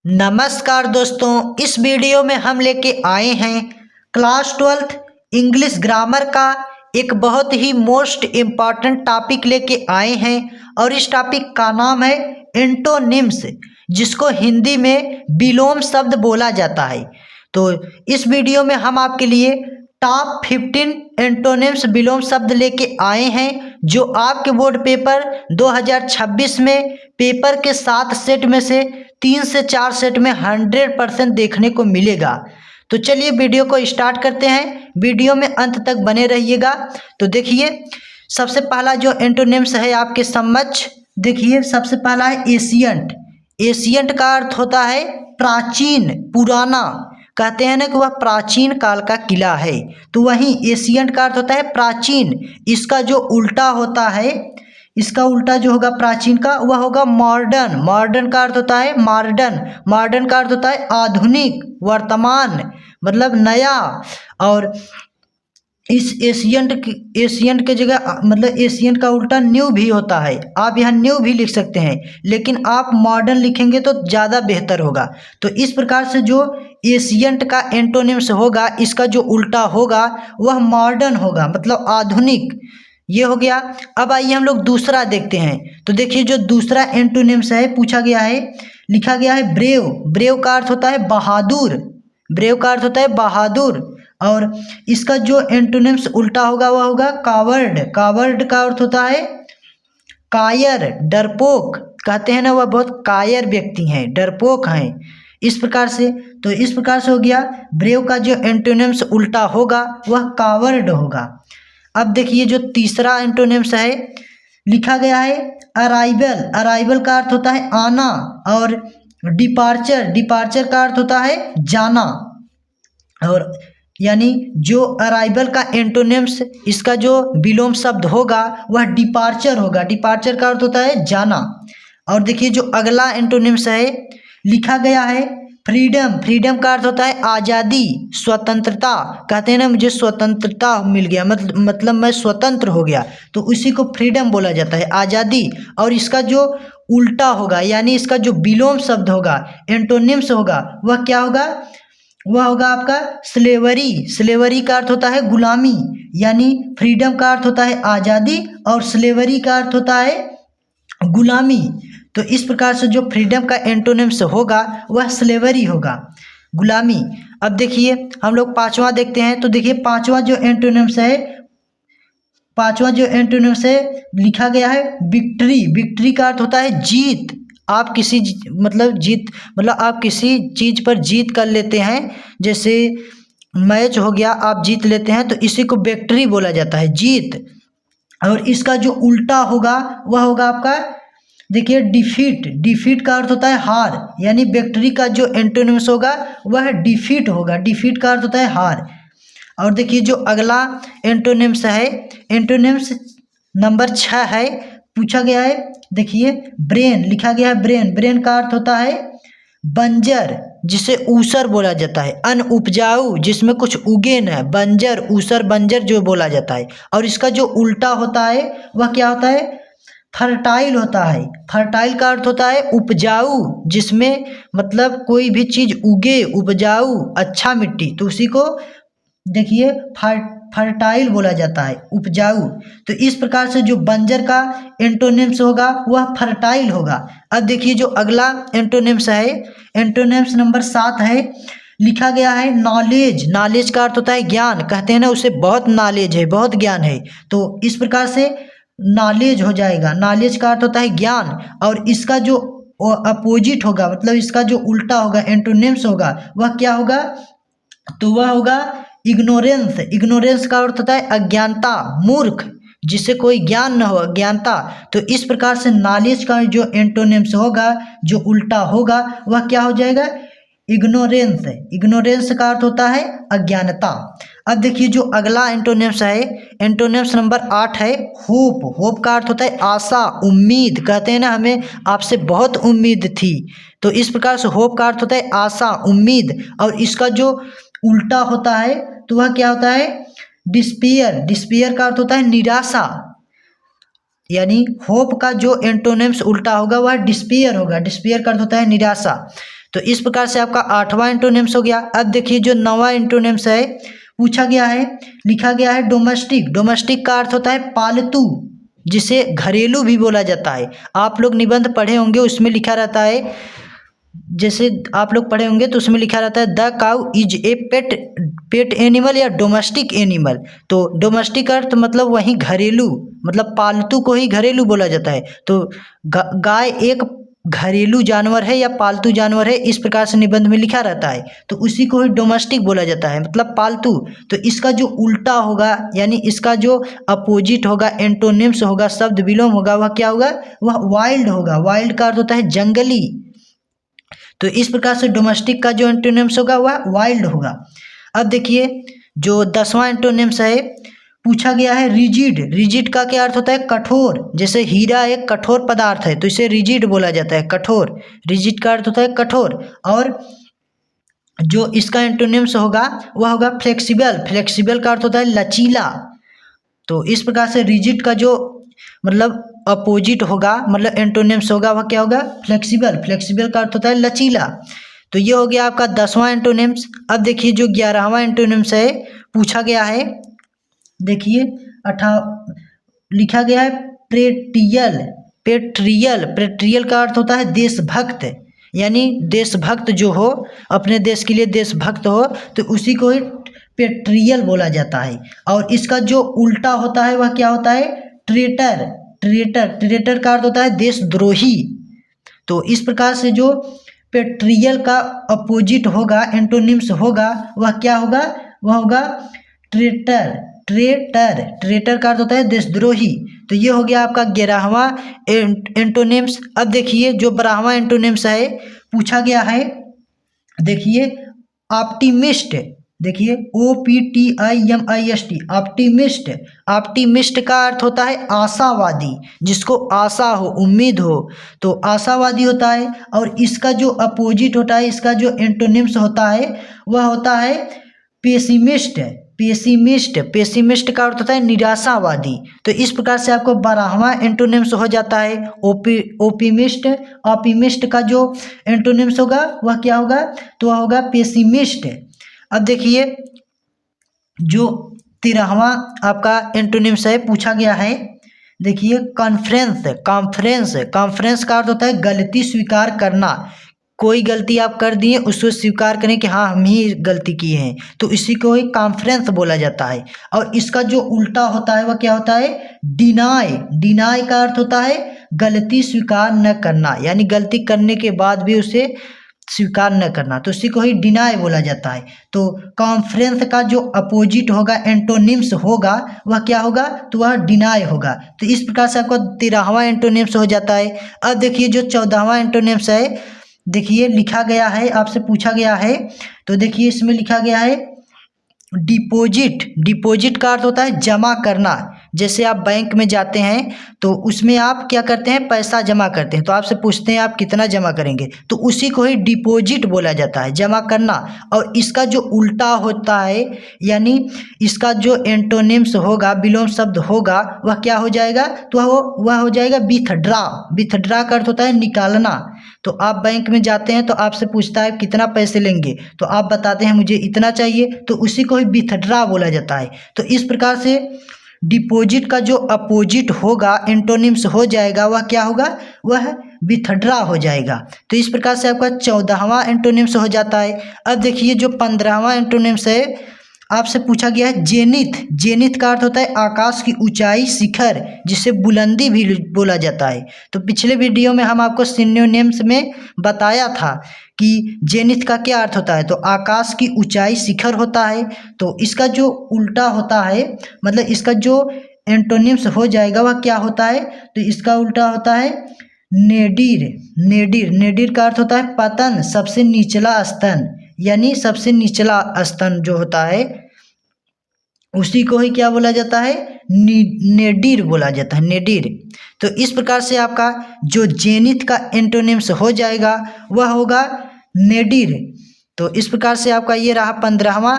नमस्कार दोस्तों, इस वीडियो में हम लेके आए हैं क्लास 12th इंग्लिश ग्रामर का एक बहुत ही मोस्ट इम्पॉर्टेंट टॉपिक लेके आए हैं और इस टॉपिक का नाम है एंटोनिम्स, जिसको हिंदी में विलोम शब्द बोला जाता है। तो इस वीडियो में हम आपके लिए टॉप 15 एंटोनिम्स विलोम शब्द लेके आए हैं, जो आपके बोर्ड पेपर 2026 में पेपर के 7 सेट में से 3 से 4 सेट में 100% देखने को मिलेगा। तो चलिए वीडियो को स्टार्ट करते हैं, वीडियो में अंत तक बने रहिएगा। तो देखिए, सबसे पहला जो एंटोनिम्स है आपके समक्ष, देखिए सबसे पहला है एशियंट। एशियंट का अर्थ होता है प्राचीन, पुराना। कहते हैं ना कि वह प्राचीन काल का किला है, तो वहीं एशियंट का अर्थ होता है प्राचीन। इसका जो उल्टा होता है, इसका उल्टा जो होगा प्राचीन का, वह होगा मॉडर्न। मॉडर्न का अर्थ होता है मॉडर्न। मॉडर्न का अर्थ होता है आधुनिक, वर्तमान, मतलब नया। और इस एशियंट के जगह मतलब एशियंट का उल्टा न्यू भी होता है। आप यहाँ न्यू भी लिख सकते हैं, लेकिन आप मॉडर्न लिखेंगे तो ज़्यादा बेहतर होगा। तो इस प्रकार से जो एशियंट का एंटोनिम्स होगा, इसका जो उल्टा होगा वह मॉडर्न होगा, मतलब आधुनिक। ये हो गया। अब आइए हम लोग दूसरा देखते हैं। तो देखिए, जो दूसरा एंटोनिम्स है पूछा गया है, लिखा गया है ब्रेव। ब्रेव का अर्थ होता है बहादुर। ब्रेव का अर्थ होता है बहादुर। और इसका जो एंटोनिम्स उल्टा होगा वह होगा कावर्ड। कावर्ड का अर्थ होता है कायर, डरपोक। कहते हैं ना, वह बहुत कायर व्यक्ति हैं, डरपोक हैं। इस प्रकार से, तो इस प्रकार से हो गया। ब्रेव का जो एंटोनिम्स उल्टा होगा वह कावर्ड होगा। अब देखिए, जो तीसरा एंटोनिम्स है, लिखा गया है अराइवल। अराइवल का अर्थ होता है आना। और डिपार्चर, डिपार्चर का अर्थ होता है जाना। और यानी जो अराइवल का एंटोनिम्स, इसका जो विलोम शब्द होगा वह डिपार्चर होगा। डिपार्चर का अर्थ होता है जाना। और देखिए, जो अगला एंटोनिम्स है, लिखा गया है फ्रीडम। फ्रीडम का अर्थ होता है आज़ादी, स्वतंत्रता। कहते हैं ना, मुझे स्वतंत्रता मिल गया, मतलब मैं स्वतंत्र हो गया, तो उसी को फ्रीडम बोला जाता है, आज़ादी। और इसका जो उल्टा होगा, यानी इसका जो विलोम शब्द होगा, एंटोनिम्स होगा, वह क्या होगा? वह होगा आपका स्लेवरी। स्लेवरी का अर्थ होता है गुलामी। यानी फ्रीडम का अर्थ होता है आज़ादी और स्लेवरी का अर्थ होता है गुलामी। तो इस प्रकार से जो फ्रीडम का एंटोनिम्स होगा वह स्लेवरी होगा, गुलामी। अब देखिए, हम लोग पांचवा देखते हैं। तो देखिए, पांचवा जो एंटोनिम्स है, लिखा गया है विक्ट्री। विक्ट्री का अर्थ होता है जीत। आप किसी आप किसी चीज़ पर जीत कर लेते हैं, जैसे मैच हो गया, आप जीत लेते हैं, तो इसी को विक्ट्री बोला जाता है, जीत। और इसका जो उल्टा होगा वह होगा आपका, देखिए डिफीट। डिफीट का अर्थ होता है हार। यानी विक्ट्री का जो एंटोनिम्स होगा वह डिफीट होगा। डिफीट का अर्थ होता है हार। और देखिए, जो अगला एंटोनिम्स है, एंटोनिम्स नंबर 6 है, पूछा गया है, देखिए ब्रेन। लिखा गया है ब्रेन। ब्रेन का अर्थ होता है बंजर, जिसे ऊसर बोला जाता है, अनउपजाऊ, जिसमें कुछ उगे न। बंजर, ऊसर, बंजर जो बोला जाता है। और इसका जो उल्टा होता है वह क्या होता है? फर्टाइल होता है। फर्टाइल का अर्थ होता है उपजाऊ, जिसमें मतलब कोई भी चीज़ उगे, उपजाऊ, अच्छा मिट्टी, तो उसी को देखिए फर्टाइल बोला जाता है, उपजाऊ। तो इस प्रकार से जो बंजर का एंटोनिम्स होगा वह फर्टाइल होगा। अब देखिए, जो अगला एंटोनिम्स है, एंटोनिम्स नंबर 7 है, लिखा गया है नॉलेज। नॉलेज का अर्थ होता है ज्ञान। कहते हैं ना, उसे बहुत नॉलेज है, बहुत ज्ञान है, तो इस प्रकार से नॉलेज हो जाएगा। नॉलेज का अर्थ होता है ज्ञान। और इसका जो अपोजिट होगा, मतलब इसका जो उल्टा होगा, एंटोनिम्स होगा, वह क्या होगा? तो वह होगा इग्नोरेंस। इग्नोरेंस का अर्थ होता है अज्ञानता, मूर्ख, जिससे कोई ज्ञान न हो, अज्ञानता। तो इस प्रकार से नॉलेज का जो एंटोनिम्स होगा, जो उल्टा होगा, वह क्या हो जाएगा? इग्नोरेंस। इग्नोरेंस का अर्थ होता है अज्ञानता। अब देखिए, जो अगला एंटोनिम्स है, एंटोनिम्स नंबर 8 है होप। होप का अर्थ होता है आशा, उम्मीद। कहते हैं ना, हमें आपसे बहुत उम्मीद थी, तो इस प्रकार से होप का अर्थ होता है आशा, उम्मीद। और इसका जो उल्टा होता है तो वह क्या होता है? डिस्पेयर। डिस्पेयर का अर्थ होता है निराशा। यानी होप का जो एंटोनिम्स उल्टा होगा वह डिस्पेयर होगा। डिस्पेयर का अर्थ होता है निराशा। तो इस प्रकार से आपका 8वां एंटोनिम्स हो गया। अब देखिए जो 9वां एंटोनिम्स है पूछा गया है, लिखा गया है डोमेस्टिक। डोमेस्टिक का अर्थ होता है पालतू, जिसे घरेलू भी बोला जाता है। आप लोग निबंध पढ़े होंगे, उसमें लिखा रहता है, जैसे आप लोग पढ़े होंगे तो उसमें लिखा रहता है the cow is a pet animal या डोमेस्टिक एनिमल। तो डोमेस्टिक अर्थ मतलब वही घरेलू, मतलब पालतू को ही घरेलू बोला जाता है। तो गाय एक घरेलू जानवर है या पालतू जानवर है, इस प्रकार से निबंध में लिखा रहता है, तो उसी को ही डोमेस्टिक बोला जाता है, मतलब पालतू। तो इसका जो उल्टा होगा, यानी इसका जो अपोजिट होगा, एंटोनिम्स होगा, शब्द विलोम होगा, वह क्या होगा? वह वाइल्ड होगा। वाइल्ड का अर्थ होता है जंगली। तो इस प्रकार से डोमेस्टिक का जो एंटोनिम्स होगा वह वाइल्ड होगा। अब देखिए जो 10वां एंटोनिम्स है पूछा गया है रिजिड। रिजिड का क्या अर्थ होता है? कठोर। जैसे हीरा एक कठोर पदार्थ है तो इसे रिजिड बोला जाता है, कठोर। रिजिड का अर्थ होता है कठोर। और जो इसका एंटोनिम्स होगा वह होगा फ्लेक्सिबल। फ्लेक्सिबल का अर्थ होता है लचीला। तो इस प्रकार से रिजिड का जो मतलब अपोजिट होगा, मतलब एंटोनिम्स होगा, वह क्या होगा? फ्लेक्सिबल। फ्लेक्सिबल का अर्थ होता है लचीला। तो ये हो गया आपका 10वां एंटोनिम्स। अब देखिए जो 11वां एंटोनिम्स है पूछा गया है, देखिए लिखा गया है पेट्रियल। पेट्रियल, पेट्रियल का अर्थ होता है देशभक्त, यानी देशभक्त जो हो, अपने देश के लिए देशभक्त हो, तो उसी को ही पेट्रियल बोला जाता है। और इसका जो उल्टा होता है वह क्या होता है? ट्रेटर। ट्रेटर, ट्रेटर का अर्थ होता है देशद्रोही। तो इस प्रकार से जो पेट्रियल का अपोजिट होगा, एंटोनिम्स होगा, वह क्या होगा? वह होगा ट्रेटर। ट्रेटर, ट्रेटर का अर्थ होता है देशद्रोही। तो ये हो गया आपका 11वां एंटोनिम्स। अब देखिए जो 12वां एंटोनिम्स है पूछा गया है, देखिए ऑप्टिमिस्ट। देखिए OPTIMIST, ऑप्टिमिस्ट। ऑप्टिमिस्ट का अर्थ होता है आशावादी, जिसको आशा हो, उम्मीद हो, तो आशावादी होता है। और इसका जो अपोजिट होता है, इसका जो एंटोनिम्स होता है वह होता है पेसिमिस्ट। पेसिमिस्ट, पेसिमिस्ट का अर्थ होता है निराशावादी। तो इस प्रकार से आपको 12वां एंटोनिम्स हो जाता है ओपिमिस्ट। ऑप्टिमिस्ट का जो एंटोनिम्स होगा वह क्या होगा? तो वह होगा पेसिमिस्ट। अब देखिए जो 13वां आपका एंटोनिम्स है पूछा गया है, देखिए कॉन्फ्रेंस। कॉन्फ्रेंस, कॉन्फ्रेंस का अर्थ होता है गलती स्वीकार करना। कोई गलती आप कर दिए, उसको स्वीकार करें कि हाँ हम ही गलती किए हैं, तो इसी को ही कॉन्फ्रेंस बोला जाता है। और इसका जो उल्टा होता है वह क्या होता है? डिनाई। डिनाई का अर्थ होता है गलती स्वीकार न करना, यानी गलती करने के बाद भी उसे स्वीकार न करना, तो इसी को ही डिनाई बोला जाता है। तो कॉन्फ्रेंस का जो अपोजिट होगा, एंटोनिम्स होगा, वह क्या होगा? तो वह डिनाई होगा। तो इस प्रकार से आपका 13वां एंटोनिम्स हो जाता है। अब देखिए जो 14वां एंटोनिम्स है, देखिए लिखा गया है, आपसे पूछा गया है, तो देखिए इसमें लिखा गया है डिपॉजिट। डिपॉजिट का अर्थ होता है जमा करना। जैसे आप बैंक में जाते हैं तो उसमें आप क्या करते हैं? पैसा जमा करते हैं, तो आपसे पूछते हैं आप कितना जमा करेंगे, तो उसी को ही डिपॉजिट बोला जाता है, जमा करना। और इसका जो उल्टा होता है, यानी इसका जो एंटोनिम्स होगा, विलोम शब्द होगा, वह क्या हो जाएगा? तो वह हो जाएगा विथड्रा। विथड्रा का अर्थ होता है निकालना। तो आप बैंक में जाते हैं तो आपसे पूछता है कितना पैसे लेंगे, तो आप बताते हैं मुझे इतना चाहिए, तो उसी को ही विथड्रा बोला जाता है। तो इस प्रकार से डिपॉजिट का जो अपोजिट होगा, एंटोनिम्स हो जाएगा, वह क्या होगा? वह विथड्रा हो जाएगा। तो इस प्रकार से आपका 14वां एंटोनिम्स हो जाता है। अब देखिए जो 15वां एंटोनिम्स है आपसे पूछा गया है जेनिथ। जेनिथ का अर्थ होता है आकाश की ऊंचाई, शिखर, जिसे बुलंदी भी बोला जाता है। तो पिछले वीडियो में हम आपको सिनोनिम्स में बताया था कि जेनिथ का क्या अर्थ होता है, तो आकाश की ऊंचाई, शिखर होता है। तो इसका जो उल्टा होता है, मतलब इसका जो एंटोनिम्स हो जाएगा वह क्या होता है? तो इसका उल्टा होता है नेडिर। नेडिर, नेडिर का अर्थ होता है पतन, सबसे निचला स्तन, यानी सबसे निचला स्तन जो होता है उसी को ही क्या बोला जाता है? नेडिर बोला जाता है, नेडिर। तो इस प्रकार से आपका जो जेनिथ का एंटोनिम्स हो जाएगा वह होगा नेडिर। तो इस प्रकार से आपका ये रहा 15वां।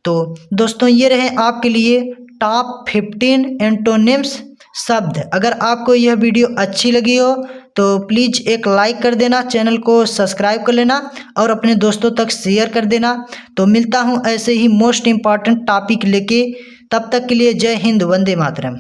तो दोस्तों ये रहे आपके लिए टॉप 15 एंटोनिम्स शब्द। अगर आपको यह वीडियो अच्छी लगी हो तो प्लीज़ एक लाइक कर देना, चैनल को सब्सक्राइब कर लेना और अपने दोस्तों तक शेयर कर देना। तो मिलता हूँ ऐसे ही मोस्ट इम्पॉर्टेंट टॉपिक लेके, तब तक के लिए जय हिंद, वंदे मातरम।